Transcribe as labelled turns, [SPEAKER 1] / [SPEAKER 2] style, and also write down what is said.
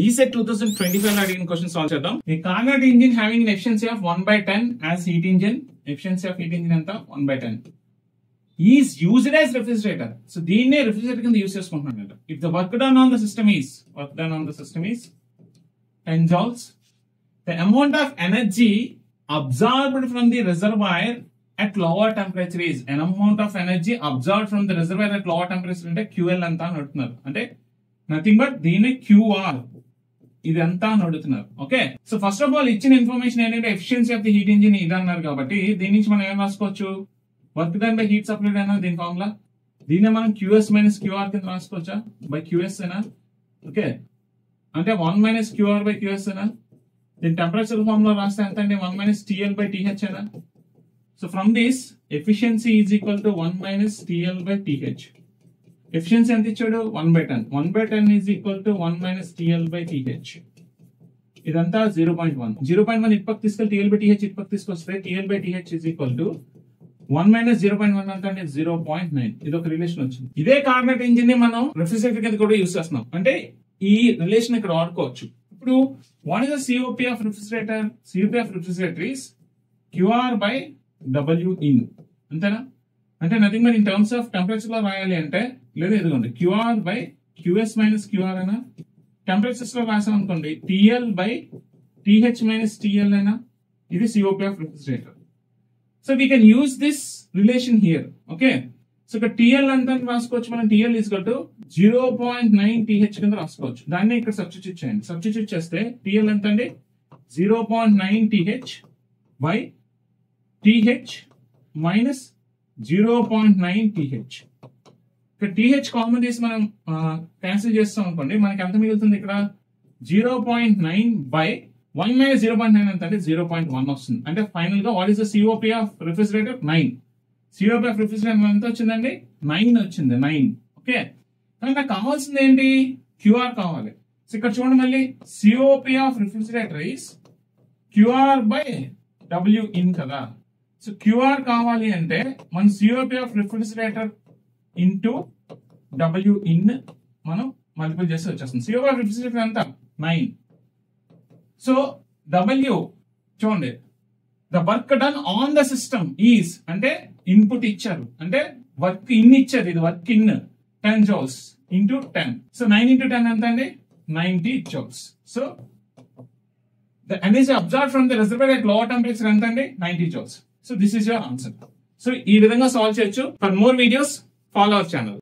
[SPEAKER 1] ESET 2025 అడిగిన question solve చేద్దాం. A Carnot engine having an efficiency of 1/10 as heat engine, efficiency of heat engine ఎంత 1/10 is used as refrigerator. So దీన్నే refrigerator కింద use చేసుకుంటున్నాను. If the work done on the system is 10 joules, the amount of energy absorbed from the reservoir at lower temperature is an amount of energy absorbed from the reservoir at lower temperature అంటే QL ఎంత అని అడుగుతున్నారు. అంటే nothing but దీన్ని QR ఇదంతా అని అడుగుతున్నారు. Okay, so first of all ఇచ్చిన ఇన్ఫర్మేషన్ ఏంటంటే efficiency of the heat engine ఇది అన్నారు కాబట్టి దీని నుంచి మనం ఏం రాసుకోవచ్చు, work done by heat supplied అయినా దీని ఫార్ములా, దీన్ని మనం QS మైనస్ QR కింద రాసుకోవచ్చా, బై QS అయినా. ఓకే, అంటే 1 మైనస్ QR బై QS అయినా. దీని టెంపరేచర్ ఫార్ములా రాస్తే ఎంత అంటే 1 మైనస్ TL బై TH అయినా. So from this efficiency is equal to 1 minus TL by TH. Efficiency ఎంత ఇచ్చాడు 1/10. 1/10 is equal to 1 minus TL by TH. ఇదంతా 0.1. 0.1 ఇటుపక్క తీసుకెళ్ళి TL బై TH ఇటుపక్క తీసుకొస్తే TL by TH is equal to 1 minus 0.1 అంటే 0.9. ఇది ఒక రిలేషన్ వచ్చింది. ఇదే కార్నట్ ఇంజిన్ ని మనం రెఫ్రిజిరేటర్ కింద కూడా యూస్ చేస్తున్నాం. అంటే ఈ రిలేషన్ ఇక్కడ వాడుకోవచ్చు. ఇప్పుడు what is the COP of refrigerator? COP of refrigerator is QR by W in. అంతేనా? అంటే nothing but in terms of temperature లో రాయాలి అంటే లేదా ఇదిగోండి QR by QS minus QR అయినా. టెంపరేచర్స్ లో రాసాం అనుకోండి TL by TH minus TL అయినా. ఇది COP of refrigerator. So we can use this relation here. Okay, so ఇక్కడ TL అంతా రాసుకోవచ్చు మనం. TL is equal to 0.9 TH కింద రాసుకోవచ్చు. దాన్ని ఇక్కడ సబ్స్టిట్యూట్ చేయండి. సబ్స్టిట్యూట్ చేస్తే TL ఎంత అండి 0.9 TH by TH minus 0.9 TH. ఇక్కడ TH కామన్ చేసి మనం క్యాన్సిల్ చేస్తాం అనుకోండి, మనకి ఎంత మిగులుతుంది ఇక్కడ 0.9 బై 1 మైనస్ 0.9 ఎంత అంటే 0.1 వస్తుంది. అంటే ఫైనల్ గా what is the COP of refrigerator? 9. COP of refrigerator ఎంత వచ్చిందండి 9 వచ్చింది. 9. ఓకే, కానీ నాకు కావాల్సింది ఏంటి, QR కావాలి. సో ఇక్కడ చూడండి మళ్ళీ COP of refrigerator is QR by W in కదా. సో QR కావాలి అంటే మన COP of refrigerator into W in మనం మల్టిపుల్ చేసి వచ్చేస్తుంది. COP ఆఫ్ రిఫ్రిజిరేటర్ ఎంత 9. సో W చూడండి, the work done on the system is అంటే ఇన్పుట్ ఇచ్చారు అంటే వర్క్ ఇన్ ఇచ్చారు. ఇది work in 10 joules into 10. So 9 into 10 ఎంత అండి 90 joules. So the energy absorbed from the reservoir at lower temperature ఎంత అండి 90 joules. So this is your answer. So ఈ విధంగా సాల్వ్ చేయొచ్చు. For more videos, follow our channel.